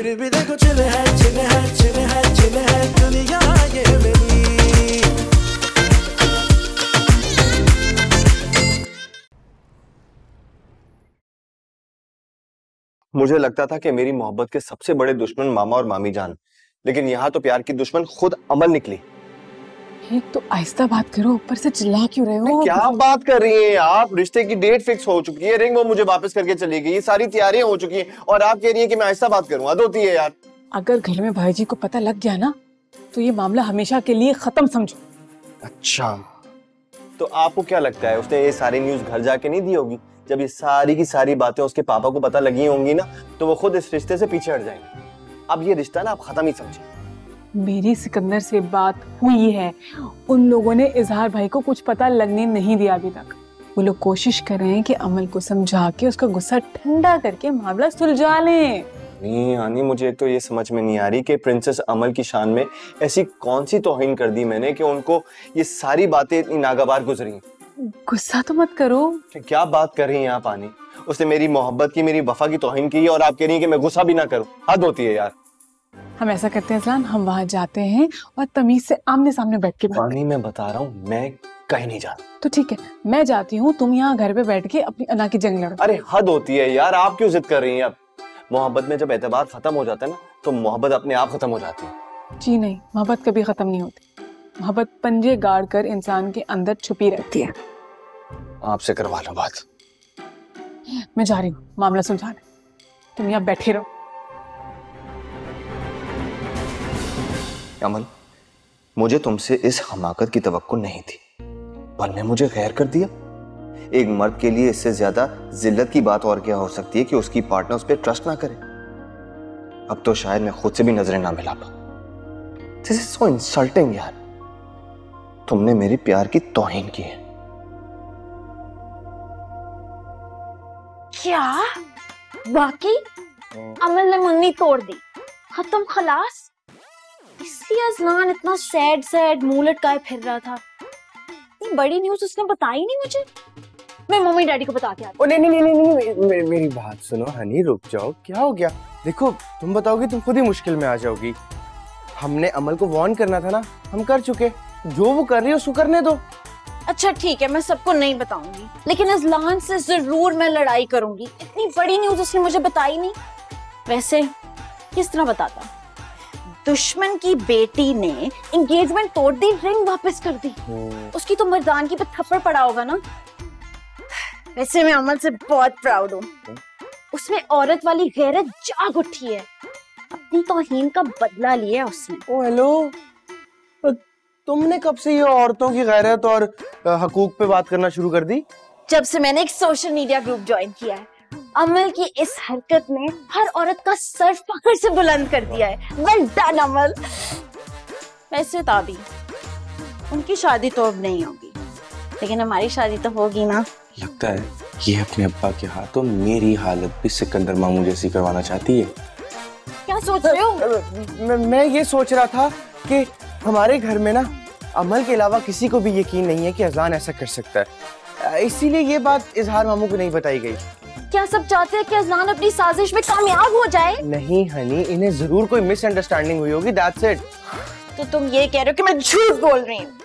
फिर भी देखो चिल है चिल है चिल है चिल है दुनिया ये मेरी। मुझे लगता था कि मेरी मोहब्बत के सबसे बड़े दुश्मन मामा और मामी जान, लेकिन यहाँ तो प्यार की दुश्मन खुद अमल निकली। एक तो आहिस्ता बात करो, ऊपर से चिल्ला क्यों रहे हो? क्या बात कर रही हैं आप? रिश्ते की डेट फिक्स हो चुकी है, रिंग वो मुझे वापस करके चली गई, सारी तैयारियां हो चुकी हैं और आप कह रही हैं कि मैं आहिस्ता बात करूं। हद होती है यार। अगर घर में भाई जी को पता लग गया ना तो ये मामला हमेशा के लिए खत्म समझो। अच्छा, तो आपको क्या लगता है उसने ये सारी न्यूज घर जाके नहीं दी होगी? जब ये सारी की सारी बातें उसके पापा को पता लगी होंगी ना तो वो खुद इस रिश्ते से पीछे हट जाएंगे। अब ये रिश्ता ना आप खत्म ही समझे। मेरी सिकंदर से बात हुई है, उन लोगों ने इजहार भाई को कुछ पता लगने नहीं दिया अभी तक। वो लोग कोशिश कर रहे हैं कि अमल को समझा के उसका गुस्सा ठंडा करके मामला सुलझा लें। नहीं हानी, मुझे एक तो ये समझ में नहीं आ रही कि प्रिंसेस अमल की शान में ऐसी कौन सी तौहीन कर दी मैंने कि उनको ये सारी बातें इतनी नागवार गुजरी। गुस्सा तो मत करो। क्या बात कर रही हैं आप आनी? उसने मेरी मोहब्बत की, मेरी वफा की तौहीन की और आप कह रही हैं कि मैं गुस्सा भी ना करूं। हद होती है यार। हम ऐसा करते हैं अज़लान, हम वहां जाते हैं और तमीज से आमने सामने बैठ के पानी मैं बता रहा हूँ, मैं कहीं नहीं जाता। तो ठीक है, मैं जाती हूँ, तुम यहाँ घर पे बैठ के अपनी अना की जंग लड़ो। अरे हद होती है यार, आप क्यों जिद कर रही हैं? अब मोहब्बत में जब एतबार खत्म हो जाता है ना तो मोहब्बत अपने आप खत्म हो जाती है। जी नहीं, मोहब्बत कभी खत्म नहीं होती। मोहब्बत पंजे गाड़ कर इंसान के अंदर छुपी रहती है। आपसे करवा लो बात। मैं जा रही हूँ मामला सुलझाने, तुम यहाँ बैठे रहो। अमल, मुझे तुमसे इस हमाकत की तवक्को नहीं थी, तुमने मुझे गैर कर दिया। एक मर्द के लिए इससे ज्यादा जिल्लत की बात और क्या हो सकती है कि उसकी पार्टनर उस पर ट्रस्ट ना करे। अब तो शायद मैं खुद से भी नजरें ना मिला पाऊं। दिस इज सो इंसल्टिंग यार। तुमने मेरे प्यार की तौहीन की है। क्या वाकई अमल ने मंगनी तोड़ दी? खत्म खलास? इसलिए अज़लान इतना सैड सैड मुंह लटकाए फिर रहा था। इतनी बड़ी न्यूज़ उसने बताई नहीं मुझे। मैं मम्मी डैडी को बता के आती। नहीं नहीं नहीं नहीं, मेरी बात सुनो हनी, रुक जाओ। क्या हो गया? देखो तुम बताओगी तुम खुद ही मुश्किल में आ जाओगी। हमने अमल को वार्न करना था ना, हम कर चुके। जो वो कर रही है उसको करने दो। अच्छा ठीक है, मैं सबको नहीं बताऊंगी, लेकिन अज़लान से जरूर मैं लड़ाई करूंगी। इतनी बड़ी न्यूज़ उसने मुझे बताई नहीं। वैसे किस तरह बताता? दुश्मन की बेटी ने एंगेजमेंट तोड़ दी, रिंग वापस कर दी। उसकी तो मर्दानगी पे थप्पड़ पड़ा होगा ना। वैसे मैं अमल से बहुत प्राउड हूँ। उसमें औरत वाली गैरत जाग उठी है। अपनी तौहीन का बदला लिया उसने। ओ हेलो, तुमने कब से ये औरतों की गैरत और हकूक पे बात करना शुरू कर दी? जब से मैंने एक सोशल मीडिया ग्रुप ज्वाइन किया है। अमल की इस हरकत ने हर औरत का सर फख्र से बुलंद कर दिया है। वेल डन अमल। वैसे ताबी उनकी शादी तो अब नहीं होगी, लेकिन हमारी शादी तो होगी ना। लगता है ये अपने अब्बा के हाथों मेरी हालत भी सिकंदर मामू जैसी करवाना चाहती है। क्या सोच रहे हो? मैं ये सोच रहा था कि हमारे घर में ना अमल के अलावा किसी को भी यकीन नहीं है कि अज़लान ऐसा कर सकता है, इसीलिए ये बात इजहार मामू को नहीं बताई गई। क्या सब चाहते हैं कि अज़लान अपनी साजिश में कामयाब हो जाए? नहीं हनी, इन्हें जरूर कोई मिसअंडरस्टैंडिंग हुई होगी, दैट्स इट। तो तुम ये कह रहे हो कि मैं झूठ बोल रही हूँ?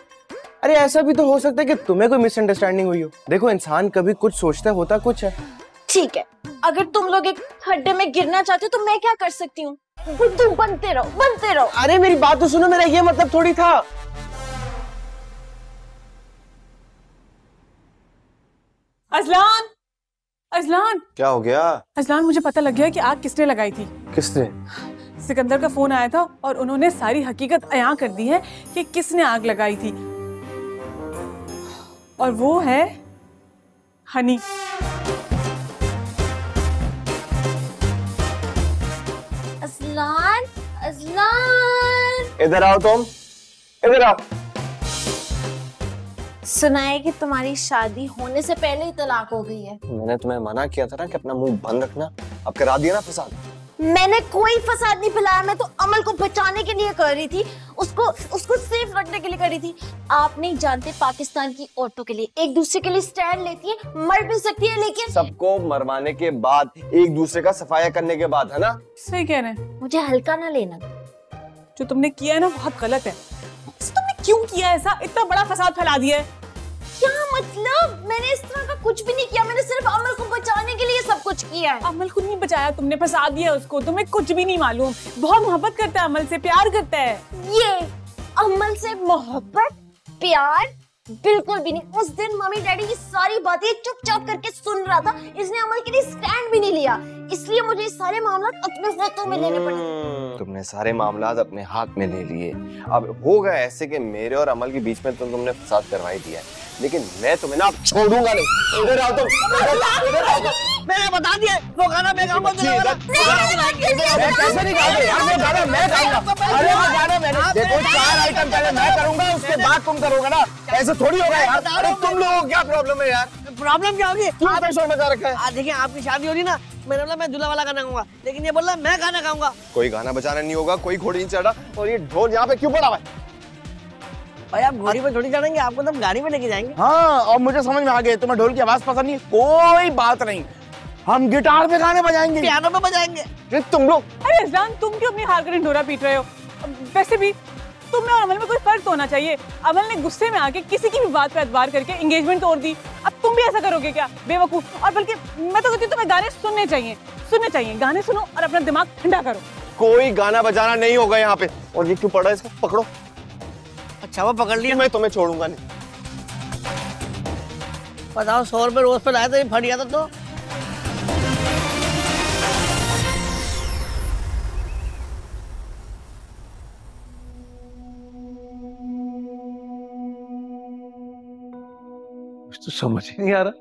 अरे ऐसा भी तो हो सकता है कि तुम्हें कोई मिसअंडरस्टैंडिंग हुई हो। देखो इंसान कभी कुछ सोचता होता कुछ है। ठीक है, अगर तुम लोग एक खड्डे में गिरना चाहते हो तो मैं क्या कर सकती हूँ? बुद्धू बनते रहो, बनते रहो। अरे मेरी बात तो सुनो, मेरा ये मतलब थोड़ी था। अज़लान, अज़लान, क्या हो गया? अज़लान, मुझे पता लग गया कि आग किसने लगाई थी। किसने? सिकंदर का फोन आया था और उन्होंने सारी हकीकत अयां कर दी है कि किसने आग लगाई थी, और वो है हनी। अज़लान, अज़लान, इधर आओ तुम, इधर आओ। सुना है कि तुम्हारी शादी होने से पहले ही तलाक हो गई है। मैंने तुम्हें मना किया था ना कि अपना मुंह बंद रखना। अब करा दिया ना फसाद। मैंने कोई फसाद नहीं फैलाया, मैं तो अमल को बचाने के लिए कर रही थी, उसको सेफ रखने के लिए कर रही थी। आप नहीं जानते पाकिस्तान की औरतों के लिए एक दूसरे के लिए स्टैंड लेती है, मर भी सकती है, लेकिन सबको मरवाने के बाद, एक दूसरे का सफाया करने के बाद, है ना? सही कह रहे हैं। मुझे हल्का ना लेना। जो तुमने किया है ना बहुत गलत है। तुमने क्यों किया ऐसा? इतना बड़ा फसाद फैला दिया है। क्या मतलब? मैंने इस तरह का कुछ भी नहीं किया, मैंने सिर्फ अमल को बचाने के लिए सब कुछ किया है। अमल को नहीं बचाया तुमने, फंसा दिया उसको। तुम्हें कुछ भी नहीं मालूम। बहुत मोहब्बत करता है अमल से, प्यार करता है। ये अमल से मोहब्बत प्यार बिल्कुल भी नहीं। उस दिन मम्मी डैडी की सारी बातें चुपचाप करके सुन रहा था, इसने अमल के लिए स्टैंड भी नहीं लिया, इसलिए मुझे ये सारे मामला अपने हाथों में लेने पड़े। तुमने सारे मामला अपने हाथ में ले लिए। अब हो गया ऐसे कि मेरे और अमल के बीच में तुमने फसाद करवाई दिया है, लेकिन मैं तुम्हें ना छोड़ूंगा नहीं। इधर आओ तुम, इधर आओ। मैंने बता दिया वो गाना मैं गाऊंगा। कैसे नहीं गाओगे यार? वो गाना मैं गाऊंगा। अरे वो गाना मैंने, देखो 4 आइटम पहले मैं करूंगा, उसके बाद तुम करोगे ना, ऐसे थोड़ी होगा यार। अरे तुम लोगों को क्या प्रॉब्लम है यार? प्रॉब्लम क्या होगी? क्यों टेंशन मचा रखा है? देखिए आपकी शादी हो रही ना, मैंने बोला मैं दूल्हा वाला गाना गाऊंगा, लेकिन ये बोल रहा मैं गाना गाऊंगा। कोई गाना बजाना नहीं होगा, कोई घोड़ी नहीं चढ़ा, और ये ढोल यहाँ पे क्यों पड़ा हुआ है? भाई आप घोड़ी पे थोड़ी चढ़ेंगे, आपको तो हम गाड़ी में लेके जाएंगे। हाँ, और मुझे समझ में आ गया, तुम्हें ढोल की आवाज पसंद नहीं, कोई बात नहीं, हम गिटार पे गाने बजाएंगे, पियानो पे बजाएंगे। तुम लोग। अरे अज़लान, तुम क्यों अपनी हार कर ढोरा पीट रहे हो? वैसे भी तुम में और अमल में कोई फर्क तो होना चाहिए। अमल ने गुस्से में आके किसी की भी बात पे एतबार करके एंगेजमेंट तोड़ दी। अब तुम भी ऐसा करोगे क्या? बेवकूफ। और बल्कि मैं तो कहती हूँ तुम्हें गाने सुनने चाहिए। गाने सुनो और अपना दिमाग ठंडा करो। कोई गाना बजाना नहीं होगा यहाँ पे। और ये क्यों पड़ा है इसको? पकड़ो। अच्छा वो पकड़ लिया। मैं तुम्हें छोड़ूंगा नहीं। बताओ 100 रुपए रोज पे लाया था, ये फट गया था तो। तो समझ ही नहीं आ रहा,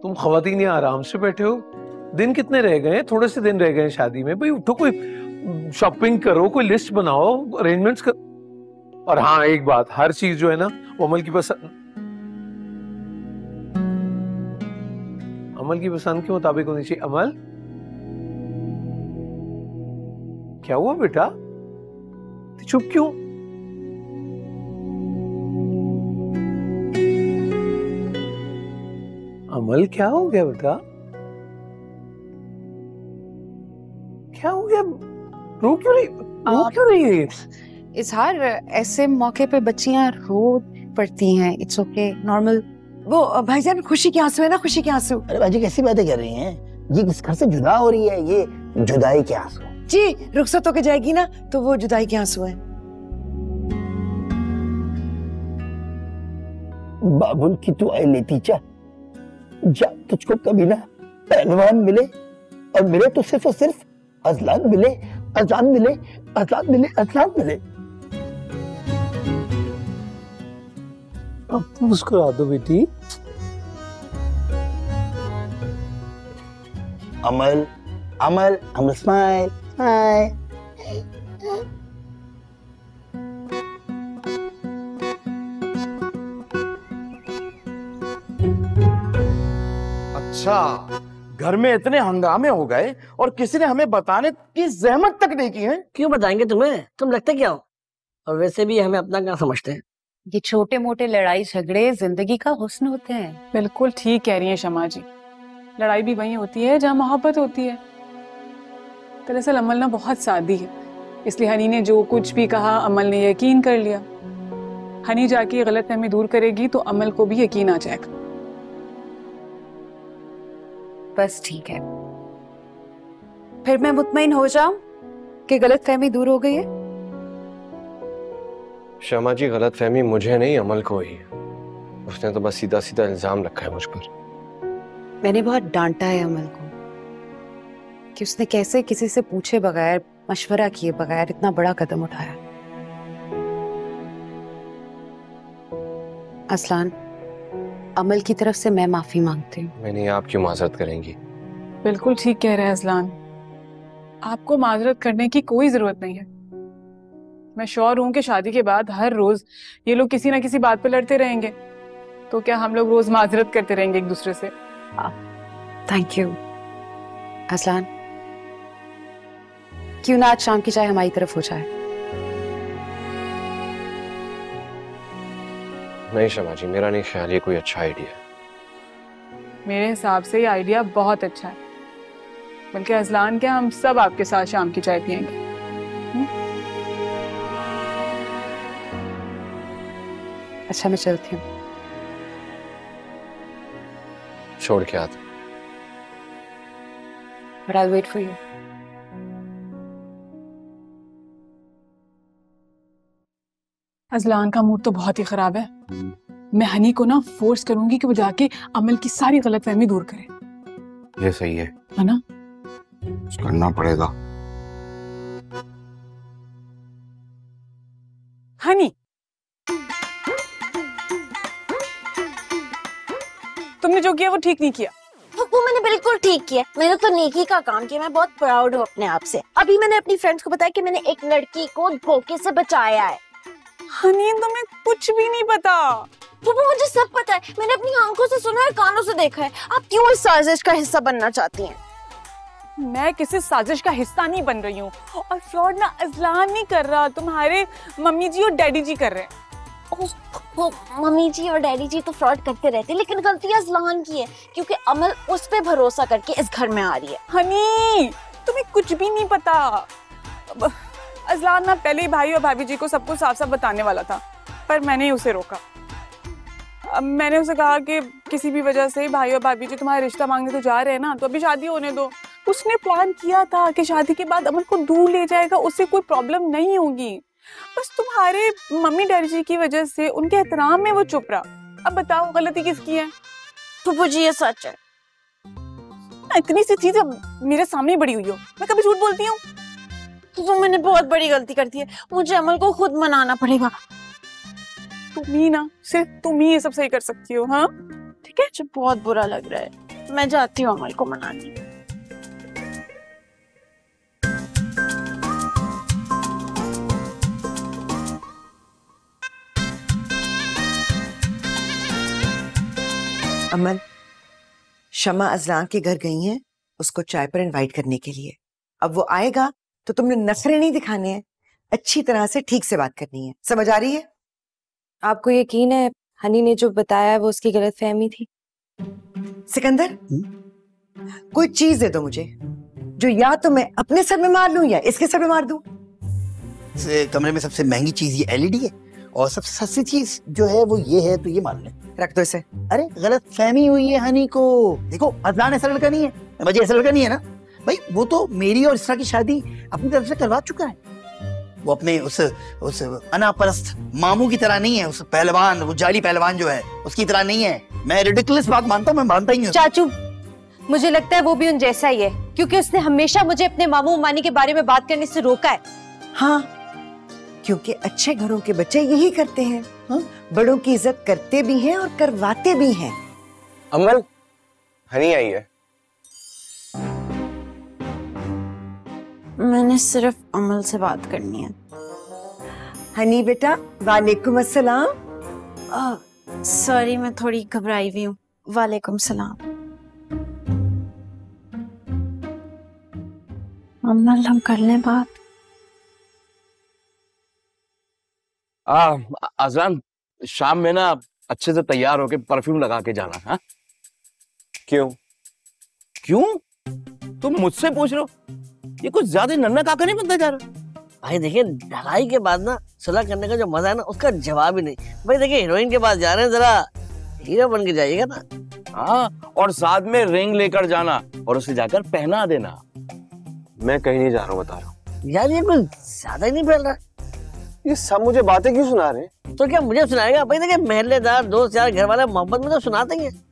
तुम खवातीन यहाँ आराम से बैठे हो। दिन कितने रह गए? थोड़े से दिन रह गए शादी में। भाई उठो, कोई शॉपिंग करो, कोई लिस्ट बनाओ, अरेंजमेंट्स कर। और हाँ, एक बात, हर चीज जो है ना वो अमल की पसंद के मुताबिक होनी चाहिए। अमल, क्या हुआ बेटा? चुप क्यों? अमल, क्या हो गया बेटा? क्या हो गया? रो क्यों रही है? इजहार, ऐसे मौके पे बच्चियां रो पड़ती हैं। It's okay, normal. वो भाईजान खुशी के आंसू है ना, खुशी के आंसू। अरे बाजी कैसी बातें कर रही हैं? ये किस घर से जुदा हो रही है? ये जुदाई के आंसू। जी, रुखसत होके जाएगी ना तो वो जुदाई के आंसू हैं। बाबुल की तू आई लेती जा, तुझको कभी ना पहलवान मिले, और मिले तो सिर्फ और सिर्फ अज़लान मिले, अज़लान मिले, अज़लान मिले, अज़लान मिले। अब तुम मुस्कुरा दो बेटी। अमल, अमल, अमल, स्माइल, स्माइल। अच्छा, घर में इतने हंगामे हो गए और किसी ने हमें बताने की जहमत तक नहीं की है। क्यों बताएंगे तुम्हें? तुम लगते क्या हो? और वैसे भी हमें अपना क्या समझते हैं? ये छोटे मोटे लड़ाई झगड़े जिंदगी का हुस्न होते हैं। बिल्कुल ठीक कह रही हैं शमा जी। लड़ाई भी वहीं होती है जहाँ मोहब्बत होती है। दरअसल अमल ना बहुत सादी है, इसलिए हनी ने जो कुछ भी कहा अमल ने यकीन कर लिया। हनी जाके गलतफहमी दूर करेगी तो अमल को भी यकीन आ जाएगा। बस ठीक है, फिर मैं मुतमईन हो जाऊं कि गलतफहमी दूर हो गई है। शमा जी, गलतफहमी मुझे नहीं अमल को ही है। उसने तो बस सीधा सीधा इल्जाम रखा है मुझ पर। मैंने बहुत डांटा है अमल को कि उसने कैसे किसी से पूछे बगैर, मशवरा किए बगैर इतना बड़ा कदम उठाया। असलान, अमल की तरफ से मैं माफी मांगती हूँ। मैंने आप क्यों माजरत करेंगी? बिल्कुल ठीक कह रहे हैं अज़लान, आपको माजरत करने की कोई जरूरत नहीं है। मैं श्योर हूं कि शादी के बाद हर रोज ये लोग किसी ना किसी बात पे लड़ते रहेंगे, तो क्या हम लोग रोज माजरत करते रहेंगे एक दूसरे से? थैंक यू असलान, क्यों ना आज शाम की चाय हमारी तरफ हो जाए। नहीं शमा जी, मेरा नहीं ख्याल ये कोई अच्छा आइडिया है। मेरे हिसाब से ये आइडिया बहुत अच्छा है, बल्कि अजलान क्या, हम सब आपके साथ शाम की चाय पियेंगे। अच्छा मैं चलती हूँ। छोड़ के आते। But I'll wait for you. Azlan का मूड तो बहुत ही खराब है। मैं हनी को ना फोर्स करूंगी कि वो जाके अमल की सारी गलतफहमी दूर करे। ये सही है ना? करना पड़ेगा। हनी, तुमने जो किया वो ठीक नहीं किया। वो मैंने बिल्कुल ठीक किया। मैंने तो नेकी का काम किया। मैं बहुत प्राउड हूँ अपने आप से। अभी मैंने अपनी फ्रेंड्स को बताया कि मैंने एक लड़की को धोखे से बचाया है। हनी, तुम्हें कुछ भी नहीं पता। वो मुझे सब पता है। मैंने अपनी आंखों से सुना है, कानों से देखा है। आप क्यों इस साजिश का हिस्सा बनना चाहती हैं? मैं किसी साजिश का हिस्सा नहीं बन रही हूँ, और फ्रॉड ना अजलान नहीं कर रहा, तुम्हारे मम्मी जी और डैडी जी कर रहे हैं। वो मम्मी जी और डैडी जी तो फ्रॉड करते रहते हैं, लेकिन गलती अजलान की है, क्योंकि अमल उस पे भरोसा करके इस घर में आ रही है। हनी, तुम्हें कुछ भी नहीं पता। अजलान ना पहले ही भाई और भाभी जी को सब कुछ साफ साफ बताने वाला था, पर मैंने उसे रोका। अब मैंने उसे कहा कि किसी भी वजह से भाई और भाभी जी तुम्हारा रिश्ता मांगने तो जा रहे हैं ना, तो अभी शादी होने दो। उसने प्लान किया था कि शादी के बाद अमल को दूर ले जाएगा, उससे कोई प्रॉब्लम नहीं होगी। बस तुम्हारे मम्मी डैडी जी की वजह से, उनके एहतराम में वो चुप रहा। अब बताओ गलती किसकी है? फूफू जी ये सच है। इतनी सी चीज मेरे सामने बड़ी हुई हो, मैं कभी झूठ बोलती हूँ? फूफू मैंने बहुत बड़ी गलती कर दी है। मुझे अमल को खुद मनाना पड़ेगा। तुम ही ना, सिर्फ तुम ही ये सब सही कर सकती हो। हाँ ठीक है, मुझे बहुत बुरा लग रहा है। मैं जाती हूँ अमल को मनाने। अमल, शमा अजलान के घर गई हैं उसको चाय पर इनवाइट करने के लिए। अब वो आएगा तो तुमने नखरे नहीं दिखाने हैं, अच्छी तरह से ठीक से बात करनी है। समझ आ रही है? आपको यकीन है हनी ने जो बताया वो उसकी गलतफहमी थी? सिकंदर, कोई चीज दे दो मुझे जो या तो मैं अपने सर में मार लूं या इसके सर में मार दूं। कमरे में सबसे महंगी चीज ये एलईडी है, और सबसे सस्ती चीज जो है वो ये है, तो ये मान ले। रख दो इसे। अरे गलत फहमी हुई है हनी को। देखो अदनान ऐसा लड़का नहीं है, मजे ऐसा लड़का नहीं है ना भाई। वो तो मेरी और इसरा की शादी अपनी तरफ से करवा चुका है। वो अपने उस अनापरस्त मामू की तरह नहीं है। उस पहलवान, वो जाली पहलवान जो है उसकी तरह नहीं है। मैं रिडिकुलस बात मानता हूँ, मैं मानता ही हूँ। चाचू, मुझे लगता है वो भी उन जैसा ही है, क्योंकि उसने हमेशा मुझे अपने मामू मानी के बारे में बात करने से रोका है। हाँ, क्योंकि अच्छे घरों के बच्चे यही करते हैं। हाँ? बड़ों की इज्जत करते भी हैं और करवाते भी हैं। अमल, हनी आई है। मैंने सिर्फ अमल से बात करनी है। हनी बेटा, वालेकुम अस्सलाम। सॉरी, मैं थोड़ी घबराई हुई हूँ। वालेकुम सलाम। अमल, हम कर लें बात? अजलान, शाम में ना अच्छे से तैयार होके परफ्यूम लगा के जाना। हाँ क्यों? क्यों तुम मुझसे पूछ रहे हो? ये कुछ ज्यादा नन्ना काका नहीं बनता जा रहा? भाई देखिए, ढलाई के बाद ना सुलह करने का जो मजा है ना, उसका जवाब ही नहीं। भाई देखिए, हीरोइन के पास जा रहे हैं, जरा हीरो बन के जाइएगा ना। हाँ, और साथ में रिंग लेकर जाना और उसे जाकर पहना देना। मैं कहीं नहीं जा रहा हूँ, बता रहा हूँ। यार ये कुछ ज्यादा ही नहीं फैल रहा। ये सब मुझे बातें क्यों सुना रहे हैं? तो क्या मुझे सुनाएगा? भाई देखिए, महल्लेदार, दोस्त यार, घर वाले मोहब्बत में तो सुनाते हैं।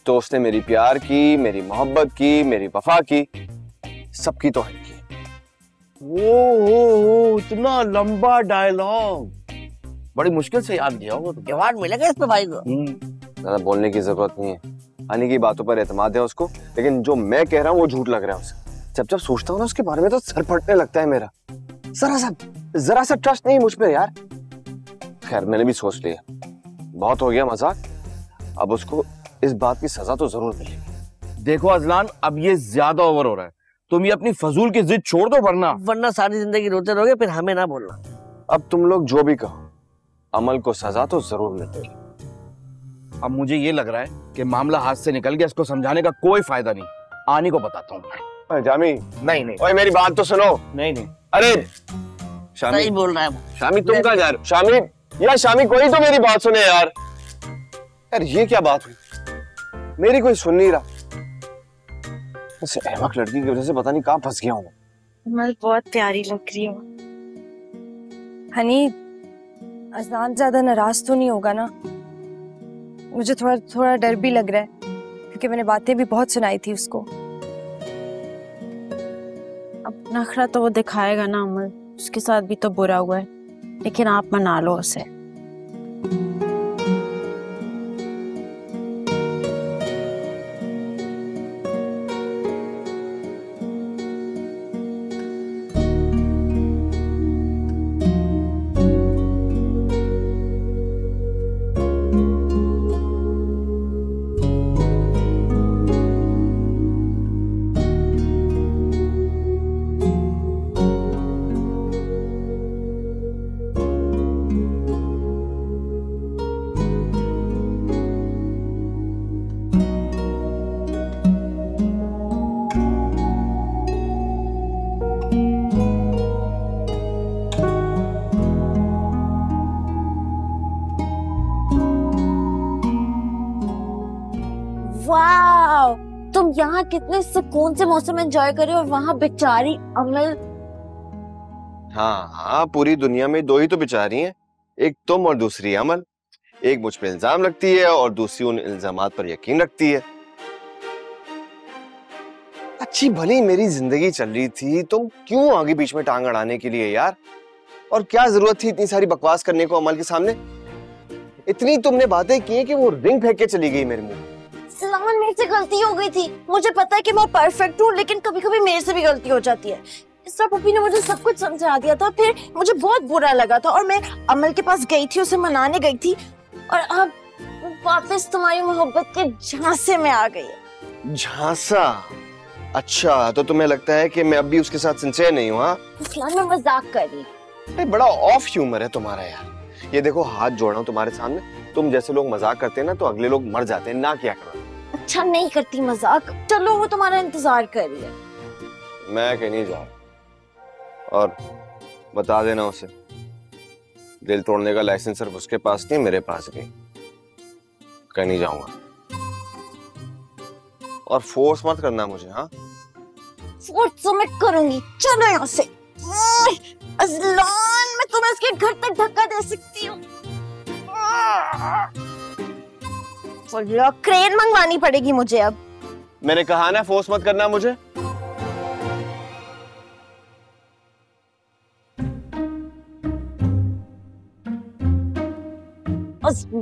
तो उसने मेरी प्यार की, मेरी मोहब्बत की, मेरी वफा की, सबकी तौहीन की। ओ, इतना लंबा डायलॉग बड़ी मुश्किल से याद किया होगा। तो अवार्ड मिलेगा इस पे भाई को। ज्यादा बोलने की जरूरत नहीं है। हनी की बातों पर एतमाद है उसको, लेकिन जो मैं कह रहा हूँ वो झूठ लग रहा है उसे। जब जब सोचता हूँ ना उसके बारे में तो सर फटने लगता है मेरा। जरा सा ट्रस्ट नहीं मुझ पे यार। खैर, मैंने भी सोच लिया, बहुत हो गया मजाक। अब उसको इस बात की सजा तो जरूर मिलेगी। देखो अजलान, अब ये ज्यादा ओवर हो रहा है। तुम ये अपनी फजूल की जिद छोड़ दो, वरना सारी जिंदगी रोते रहोगे, फिर हमें ना बोलना। अब तुम लोग जो भी कहो, अमल को सजा तो जरूर मिलेगी। अब मुझे ये लग रहा है कि मामला हाथ से निकल गया, इसको समझाने का कोई फायदा नहीं। आनी को बताता हूँ। जामी नहीं ओए मेरी बात तो सुनो। नहीं अरे शामी सही बोल रहा है। शामी तुम कहाँ जा रहे हो? शामी यार, शामी कोई तो मेरी बात सुने यार। यार ये क्या बात हुई, मेरी कोई सुन नहीं रहा। इस अहमक लड़की की वजह से पता नहीं कहाँ फंस गया हूँ। मैं बहुत प्यारी लग रही हूँ। हनी, अज़लान ज्यादा नाराज तो नहीं होगा ना? मुझे थोड़ा थोड़ा डर भी लग रहा है, क्योंकि मैंने बातें भी बहुत सुनाई थी उसको। अब नखरा तो वो दिखाएगा ना अमल, उसके साथ भी तो बुरा हुआ है, लेकिन आप मना लो उसे। वाह, तुम यहाँ कितने सुकून से मौसम एंजॉय कर रहे हो और वहाँ बेचारी अमल। हाँ हाँ, पूरी दुनिया में दो ही तो बेचारी हैं, एक तुम और दूसरी अमल। एक मुझ पे इल्जाम लगती है और दूसरी उन इल्जामात पर यकीन रखती है। अच्छी भली मेरी जिंदगी चल रही थी, तुम क्यों आगे बीच में टांग अड़ाने के लिए यार? और क्या जरूरत थी इतनी सारी बकवास करने को अमल के सामने? इतनी तुमने बातें की कि वो रिंग फेंक के चली गई मेरे मुंह। सलान, मेरे से गलती हो गई थी। मुझे पता है कि मैं परफेक्ट हूँ, लेकिन कभी कभी मेरे से भी गलती हो जाती है। इसरा पप्पी ने मुझे सब कुछ समझा दिया था, फिर मुझे बहुत बुरा लगा था और मैं अमल के पास गई थी, उसे मनाने गई थी, और अब वापस तुम्हारी मोहब्बत के झांसे में आ गई। झांसा? अच्छा, तो तुम्हें लगता है कि मैं अब भी उसके साथ सिंसियर नहीं हूँ? हाँ, मैं मजाक कर रही। बड़ा ऑफ ह्यूमर है तुम्हारा यार। ये देखो, हाथ जोड़ रहा हूँ तुम्हारे सामने, तुम जैसे लोग मजाक करते हैं ना तो अगले लोग मर जाते हैं, ना किया करो। अच्छा, नहीं करती मजाक। चलो, वो तुम्हारा इंतजार कर रही है। मैं कहीं नहीं जाऊँ, और बता देना उसे, दिल तोड़ने का लाइसेंस सिर्फ उसके पास नहीं, मेरे पास भी। कहीं नहीं जाऊंगा, और फोर्स मत करना मुझे। हाँ, फोर्स तो मैं करूंगी। चलो यहाँ से। अज़लान, मैं तुम्हें उसके घर तक धक्का दे सकती हूँ। क्रेन मंगवानी पड़ेगी मुझे अब। मैंने कहा ना, फोर्स मत करना मुझे।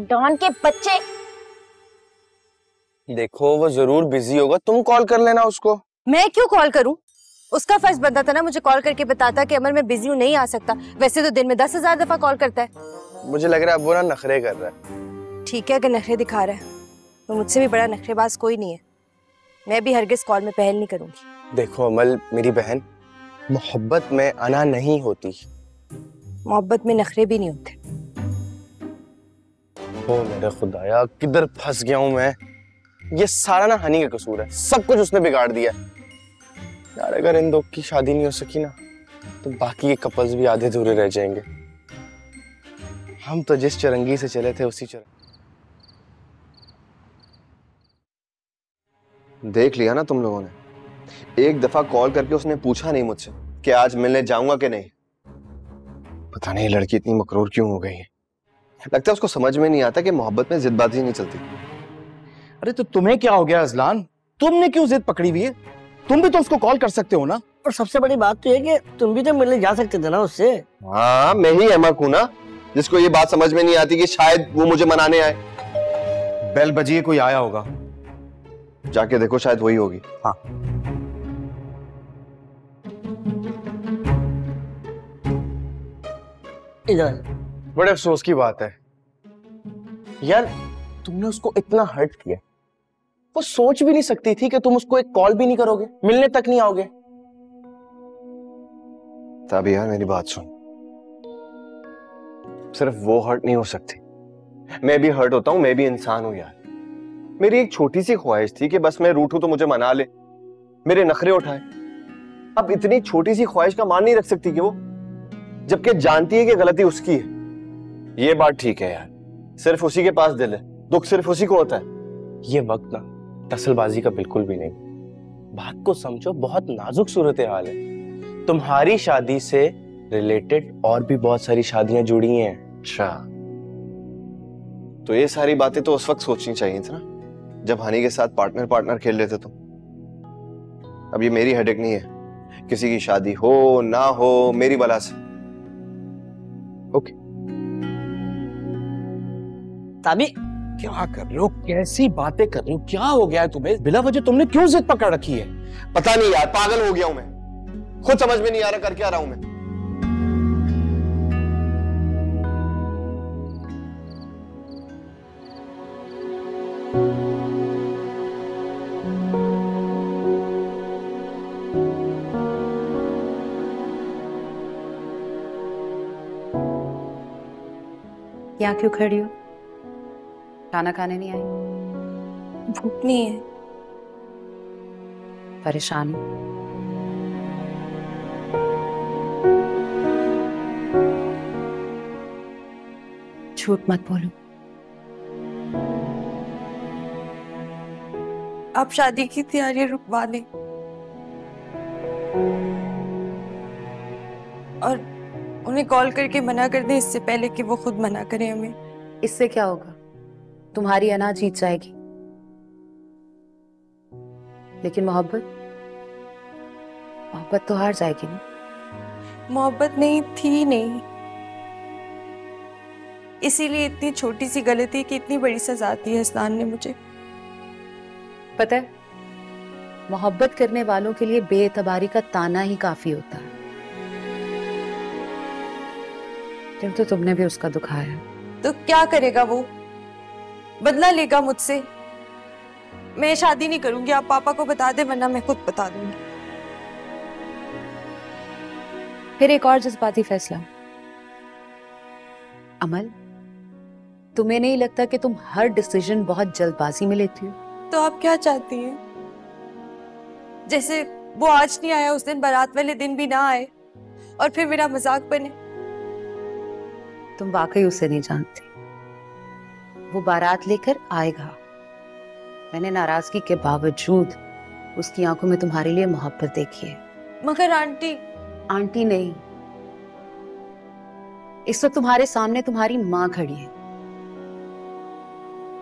डॉन के बच्चे। देखो, वो जरूर बिजी होगा, तुम कॉल कर लेना उसको। मैं क्यों कॉल करूं? उसका फर्ज बनता था ना मुझे कॉल करके बताता कि अमर मैं बिजी हूँ, नहीं आ सकता। वैसे तो दिन में 10,000 दफा कॉल करता है। मुझे लग रहा है अब वो ना नखरे कर रहा है। ठीक है, अगर नखरे दिखा रहा है तो मुझसे भी बड़ा नखरेबाज कोई नहीं है। मैं भी हरगिज कॉल में पहल नहीं करूंगी। देखो अमल, मेरी बहन, मोहब्बत में अना नहीं होती, मोहब्बत में नखरे भी नहीं होते। ओ मेरे खुदाया, किधर फंस गया हूं मैं। ये सारा ना हनी का कसूर है, सब कुछ उसने बिगाड़ दिया यार। अगर इन दो की शादी नहीं हो सकी ना तो बाकी के कपल्स भी आधे अधूरे रह जाएंगे। हम तो जिस चरंगी से चले थे उसी चरंगी। देख लिया ना तुम लोगों ने, एक दफा कॉल करके उसने पूछा नहीं मुझसे कि आज मिलने जाऊंगा कि नहीं। पता नहीं लड़की इतनी मकरूर क्यों हो गई है। लगता है उसको समझ में नहीं आता कि मोहब्बत में जिदबाजी नहीं चलती। अरे तो तुम्हें क्या हो गया अज़लान? तुमने क्यों जिद पकड़ी हुई है? तुम भी तो उसको कॉल कर सकते हो ना। और सबसे बड़ी बात तो ये कि तुम भी तो मिलने जा सकते थे ना उससे। हाँ, मैं ही अहमक हूं ना जिसको ये बात समझ में नहीं आती कि शायद वो मुझे मनाने आए। बेल बजी है, कोई आया होगा। जाके देखो, शायद वही होगी। हाँ। इधर। बड़े अफसोस की बात है यार, तुमने उसको इतना हर्ट किया। वो सोच भी नहीं सकती थी कि तुम उसको एक कॉल भी नहीं करोगे, मिलने तक नहीं आओगे। तभी यार मेरी बात सुन, सिर्फ वो हर्ट नहीं हो सकती, मैं भी हर्ट होता हूं, मैं भी इंसान हूं यार। मेरी एक छोटी सी ख्वाहिश थी कि बस मैं रूठूं तो मुझे मना ले, मेरे नखरे उठाए। अब इतनी छोटी सी ख्वाहिश का मान नहीं रख सकती कि वो, जबकि जानती है कि गलती उसकी है। ये बात ठीक है यार, सिर्फ उसी के पास दिल है, दुख सिर्फ उसी को होता है। ये वक्त ना टसलबाजी का बिल्कुल भी नहीं, बात को समझो, बहुत नाजुक सूरत हाल है। तुम्हारी शादी से रिलेटेड और भी बहुत सारी शादियां जुड़ी हैं। अच्छा, तो ये सारी बातें तो उस वक्त सोचनी चाहिए थी ना, जब हनी के साथ पार्टनर पार्टनर खेल लेते तुम। अब ये मेरी हेडेक नहीं है, किसी की शादी हो ना हो मेरी बला से। ओके। ताबी क्या कर रहे हो, कैसी बातें कर रहे हो, क्या हो गया है तुम्हें? बिला वजह तुमने क्यों जिद पकड़ रखी है? पता नहीं यार, पागल हो गया हूं मैं, खुद समझ में नहीं आ रहा कर क्या रहा हूं मैं। यहाँ क्यों खड़ी हो? खाना खाने नहीं आई? भूख नहीं है। परेशान हो? झूठ मत बोलो। आप शादी की तैयारी रुकवा दें और उन्हें कॉल करके मना कर दें, इससे पहले कि वो खुद मना करें हमें। इससे क्या होगा? तुम्हारी अना जीत जाएगी, लेकिन मोहब्बत तो हार जाएगी ना। मोहब्बत नहीं थी नहीं, इसीलिए इतनी छोटी सी गलती की इतनी बड़ी सजा दी है अज़लान ने मुझे। पता है, मोहब्बत करने वालों के लिए बेएतबारी का ताना ही काफी होता है। तो तुमने भी उसका दुखाया। तो क्या करेगा वो? बदला लेगा मुझसे। मैं शादी नहीं करूंगी, आप पापा को बता दे, वरना मैं खुद बता दूंगी। फिर एक और जज्बाती फैसला। अमल, तुम्हें नहीं लगता कि तुम हर डिसीजन बहुत जल्दबाजी में लेती हो? तो आप क्या चाहती हैं? जैसे वो आज नहीं आया, उस दिन बारात वाले दिन भी ना आए और फिर मेरा मजाक बने। तुम वाकई उसे नहीं जानती। वो बारात लेकर आएगा। मैंने नाराजगी के बावजूद उसकी आंखों में तुम्हारे लिए मोहब्बत देखी है। मगर आंटी नहीं, इस वक्त तुम्हारे सामने तुम्हारी माँ खड़ी है,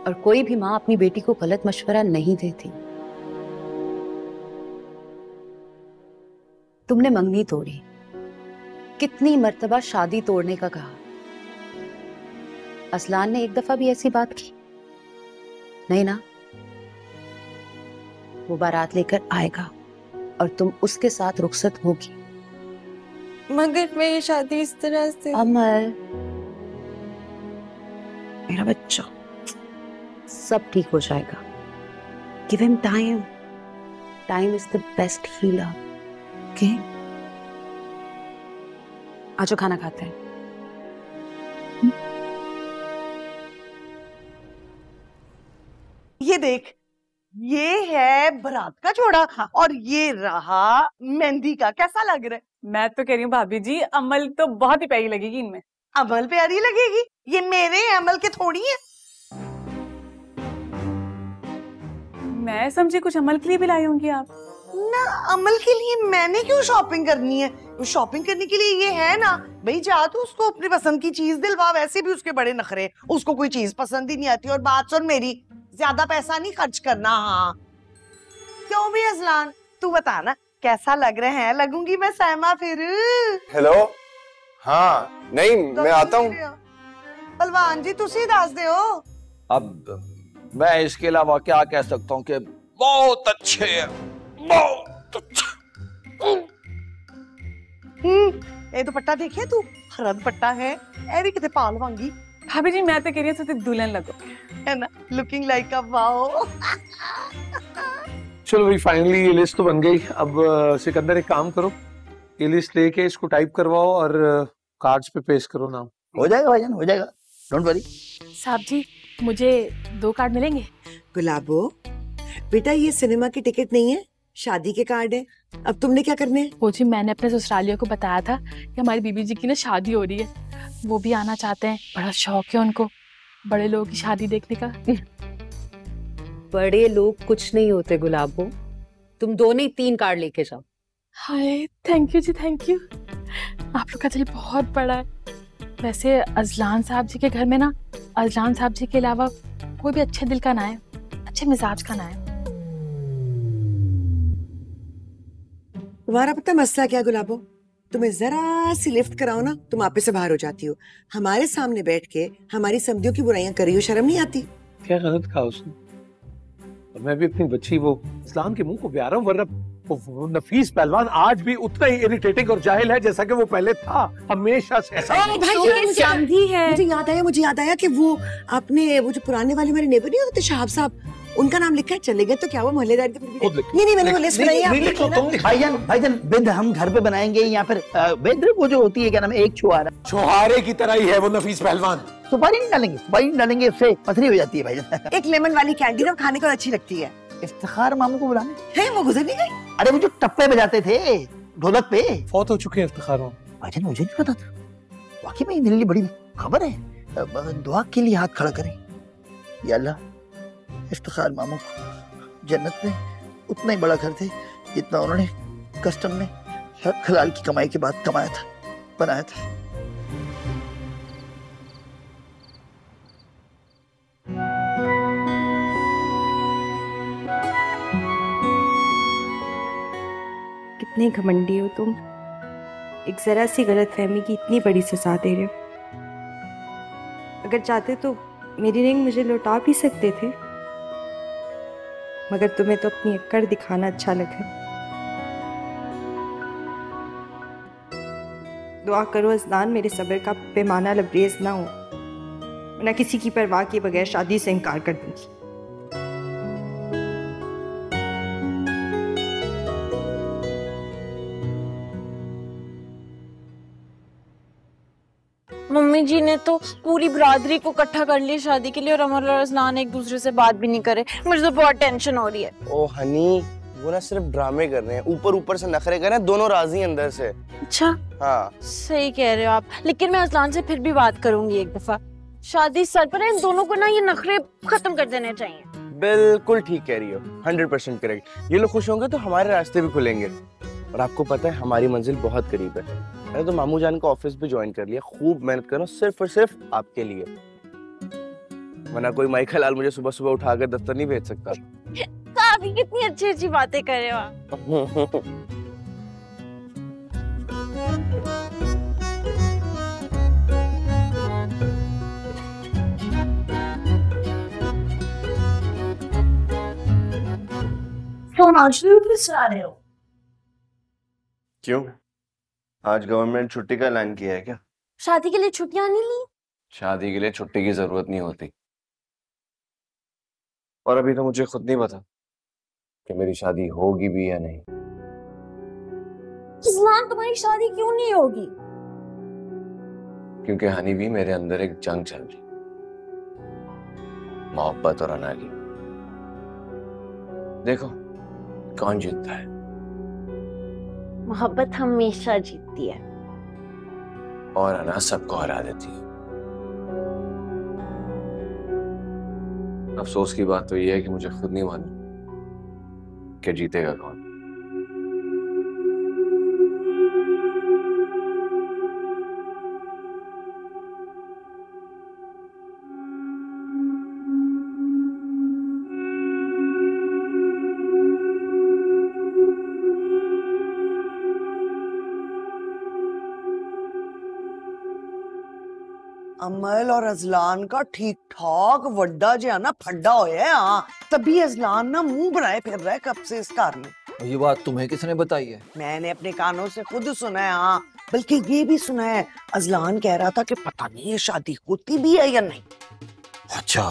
और कोई भी माँ अपनी बेटी को गलत मशवरा नहीं देती। तुमने मंगनी तोड़ी, कितनी मर्तबा शादी तोड़ने का कहा। अज़लान ने एक दफा भी ऐसी बात की नहीं ना? वो बारात लेकर आएगा और तुम उसके साथ रुखसत होगी। मगर मैं ये शादी इस तरह से। अमल, मेरा बच्चा, सब ठीक हो जाएगा। Give him time. Time is the best healer. Okay, आज खाना खाते हैं। ये देख, ये है बारात का जोड़ा। हाँ। और ये रहा मेहंदी का। कैसा लग रहा है? मैं तो कह रही हूँ भाभी जी, अमल तो बहुत ही प्यारी लगेगी इनमें। अमल प्यारी लगेगी? ये मेरे अमल के थोड़ी है। मैं समझी कुछ अमल के लिए भी लाई होंगी आप। ना, अमल के लिए मैंने क्यों शॉपिंग करनी है? शॉपिंग करने के लिए ये है ना भाई, जा तू उसको अपनी पसंद की चीज दिलवा। वैसे भी उसके बड़े नखरे, उसको कोई चीज पसंद ही नहीं आती। और बात सुन मेरी, ज्यादा पैसा नहीं खर्च करना। हाँ क्यों भी अज़लान, तू बता ना कैसा लग रहे हैं? लगूंगी मैं सहमा फिर। हेलो, हाँ नहीं मैं आता हूँ। पहलवान जी तुसी दस दे हो। अब मैं इसके अलावा क्या कह सकता हूँ कि बहुत अच्छे हैं, बहुत अच्छे। ये दुपट्टा देखे तू, हरद पट्टा है। ए भी कितने पाल वांगी। भाभी जी मैं तो कह रही हूँ दुल्हन लगो, है ना? Looking like a wow. चलो भाई, फाइनली ये लिस्ट तो बन गई। अब सिकंदर एक काम करो, ये लिस्ट लेके इसको टाइप करवाओ और कार्ड्स पे पेश करो नाम। हो जाएगा भाईजान, हो जाएगा, डोंट वरी। साहब जी, मुझे 2 कार्ड मिलेंगे? गुलाबो बेटा, ये सिनेमा की टिकट नहीं है, शादी के कार्ड है। अब तुमने क्या करने हैं? वो जी, मैंने अपने ससुरालियों को बताया था कि हमारी बीबी जी की ना शादी हो रही है, वो भी आना चाहते हैं। बड़ा शौक है उनको बड़े लोगों की शादी देखने का। बड़े लोग कुछ नहीं होते गुलाबो, तुम दोनों ही 3 कार्ड लेके जाओ। हाय, थैंक यू जी, थैंक यू। आप लोग का दिल बहुत बड़ा है। वैसे अजलान साहब जी के घर में ना अजलान साहब जी के अलावा कोई भी अच्छे दिल का ना है, अच्छे मिजाज का ना है। तुम्हारा पता मसला क्या गुलाबो? तुम्हें जरा सी लिफ्ट कराओ ना, तुम आपे से बाहर हो जाती हो। हमारे सामने बैठ के हमारी समधियों की बुराइयां कर रही हो, शर्म नहीं आती? क्या गलत कहा उसने? और मैं भी अपनी बच्ची वो इस्लाम के मुंह को प्यारा हूं, वरना वो नफीस पहलवान आज भी उतना ही इरिटेटिंग और जाहिल है जैसा कि वो पहले था, हमेशा से ऐसा ही। मुझे याद आया कि वो आपने वो जो पुराने वाले हमारे नेबर नहीं होते शहाब साहब, उनका नाम लिखा है, चले गए तो क्या वो मोहल्लेदार के? नहीं, मैंने वो लिस्ट बनाई है। भाईजान बिंद हम घर पे बनाएंगे या फिर बिंद वो जो होती है क्या नाम है, एक छुहारा, छुहारे की तरह ही है वो नफीस पहलवान। सुपारी नहीं डालेंगे, सुपारी नहीं डालेंगे, उससे पथरी हो जाती है भाईजान। एक लेमन वाली कैंडी ना खाने को अच्छी लगती है। इफ्तिखार मामू को बुलाने है, वो गुजर नहीं गई? अरे वो जो टप्पे बजाते थे ढोलक पे, फौत हो चुके हैं इफ्तिखार मामू। भाईजान मुझे नहीं पता था, वाकई में मेरे लिए बड़ी खबर है। दुआ के लिए हाथ खड़ा करें, या अल्लाह इफ्तिखार मामू को जन्नत में उतना ही बड़ा घर थे जितना उन्होंने कस्टम में हलाल की कमाई के बाद कमाया था, बनाया था। कितनी घमंडी हो तुम, एक जरा सी गलतफहमी की इतनी बड़ी सजा दे रहे हो। अगर चाहते तो मेरी रिंग मुझे लौटा भी सकते थे, मगर तुम्हें तो अपनी अक्कड़ दिखाना अच्छा लगा। दुआ करो अज़लान मेरे सब्र का पैमाना लबरेज ना हो, वरना किसी की परवाह के बगैर शादी से इनकार कर दूंगी। मम्मी जी ने तो पूरी बरादरी को इकट्ठा कर लिया शादी के लिए, और अमर और अज़लान एक दूसरे से बात भी नहीं करे। मुझे तो बहुत टेंशन हो रही है। ओ हनी, वो ना सिर्फ ड्रामे कर रहे हैं, ऊपर ऊपर से नखरे कर रहे हैं, दोनों राजी हैं अंदर से। अच्छा, हाँ सही कह रहे हो आप, लेकिन मैं अज़लान से फिर भी बात करूंगी एक दफा। शादी सर पर है, इन दोनों को ना ये नखरे खत्म कर देने चाहिए। बिल्कुल ठीक कह रही हो, 100% करेक्ट। ये लोग खुश होंगे तो हमारे रास्ते भी खुलेंगे। और आपको पता है हमारी मंजिल बहुत करीब है। मैंने तो मामू जान का ऑफिस भी ज्वाइन कर लिया, खूब मेहनत कर रहा हूँ सिर्फ और सिर्फ आपके लिए, वरना कोई माइकल लाल मुझे सुबह सुबह उठाकर दफ्तर नहीं भेज सकता। काफी कितनी अच्छी अच्छी बातें कर रहे हो आप। आज आ रहे हो? क्यों, आज गवर्नमेंट छुट्टी का ऐलान किया है क्या? शादी के लिए छुट्टियां नहीं ली? शादी के लिए छुट्टी की जरूरत नहीं होती, और अभी तो मुझे खुद नहीं पता कि मेरी शादी होगी भी या नहीं। इस्लाम, तुम्हारी शादी क्यों नहीं होगी? क्योंकि हनी भी मेरे अंदर एक जंग चल रही, मोहब्बत और अना की। देखो कौन जीतता है। मोहब्बत हमेशा जीतती है, और अना सबको हरा देती है। अफसोस की बात तो यह है कि मुझे खुद नहीं मालूम कि जीतेगा कौन। अमल और अजलान का ठीक ठाक वड्डा जो है ना फड्डा होया है। हाँ, तभी अजलान ना मुंह बनाए फिर रहा है कब से इस घर में। ये बात तुम्हें किसने बताई है? मैंने अपने कानों से खुद सुना है। हाँ, बल्कि ये भी सुना है, अजलान कह रहा था कि पता नहीं ये शादी होती भी है या नहीं। अच्छा,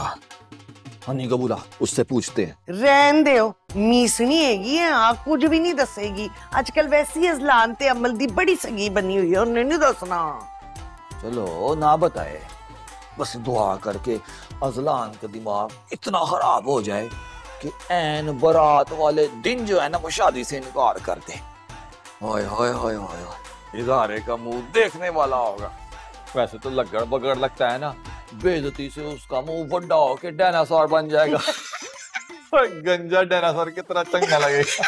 हनी को बुला, उससे पूछते हैं। रहन दो, मीसनी हैगी है आख कुछ भी नहीं दसेगी आजकल वैसी अजलान ते अमल दी बड़ी सगी बनी हुई है उन्हें नहीं दसना। चलो ना बताए, बस दुआ करके अजलान का दिमाग इतना खराब हो जाए कि ऐन बारात वाले दिन जो है ना वो शादी से इनकार कर दे। ओए होए होए होए, इजारे का मुंह देखने वाला होगा। वैसे तो लगड़ बगड़ लगता है ना, बेइज्जती से उसका मुंह बड़ा होके डायनासोर बन जाएगा। गंजा डायनासोर की तरह चंगा लगेगा।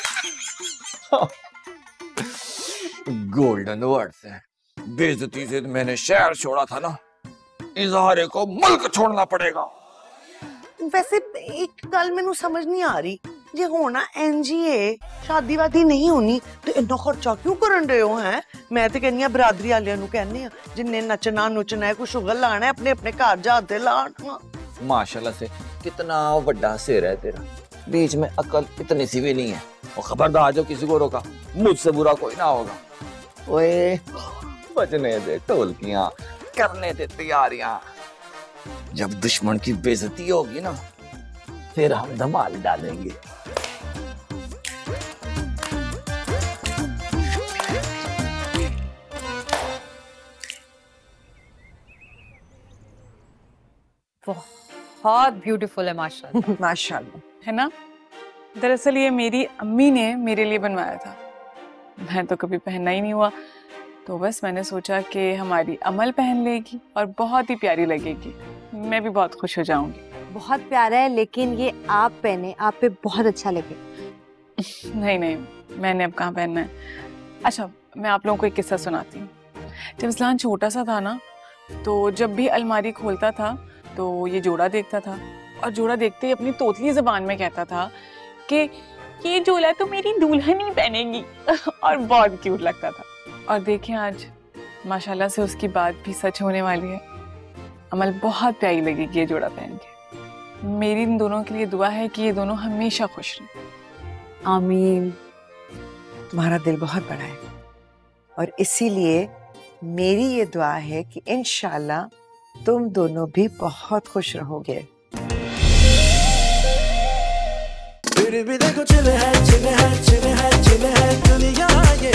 गोल्डन वर्ड से बेइज्जती से मैंने शहर छोड़ा था ना, इजहारे को मुल्क छोड़ना पड़ेगा। वैसे एक गल मैनू समझ नहीं आ रही, जे होना एनजीए शादी वादी नहीं होनी तो इतना खर्चा क्यों करन रहे हो हैं? मैं तो कहनी बरादरी वालियां नू कहनी जिन्ने नचना नुचना है, कुछ शुगर लाना है, अपने अपने घर जाते लाना। माशाल्लाह से कितना बड़ा सिर है तेरा, बीच में अकल इतनी सी भी नहीं है। और खबरदार जो किसी को रोका, मुझसे बुरा कोई ना होगा। ओए बजने दे ढोलकियां, करने दे तैयारियां। जब दुश्मन की बेइज्जती होगी ना, फिर हम धमाल डालेंगे। बहुत ब्यूटीफुल है माशाल्लाह। माशाल्लाह, है ना? दरअसल ये मेरी अम्मी ने मेरे लिए बनवाया था, मैं तो कभी पहनना ही नहीं हुआ, तो बस मैंने सोचा कि हमारी अमल पहन लेगी और बहुत ही प्यारी लगेगी, मैं भी बहुत खुश हो जाऊंगी। बहुत प्यारा है, लेकिन ये आप पहने, आप पे बहुत अच्छा लगे। नहीं नहीं, मैंने अब कहाँ पहनना है। अच्छा, मैं आप लोगों को एक किस्सा सुनाती हूँ। जब इस्लान छोटा सा था ना, तो जब भी अलमारी खोलता था तो ये जोड़ा देखता था, और जोड़ा देखते ही अपनी तोतली ज़बान में कहता था कि ये जोड़ा तो मेरी दुल्हन ही पहनेगी। और बहुत क्यूट लगता था। और देखें आज माशाल्लाह से उसकी बात भी सच होने वाली है। अमल बहुत प्यारी लगेगी ये जोड़ा पहन के। मेरी इन दोनों के लिए दुआ है कि ये दोनों हमेशा खुश रहें। आमीन। तुम्हारा दिल बहुत बड़ा है और इसीलिए मेरी ये दुआ है कि इंशाल्लाह तुम दोनों भी बहुत खुश रहोगे। फिर भी देखो चिल है चिल है चिल है चिल है दुनिया ये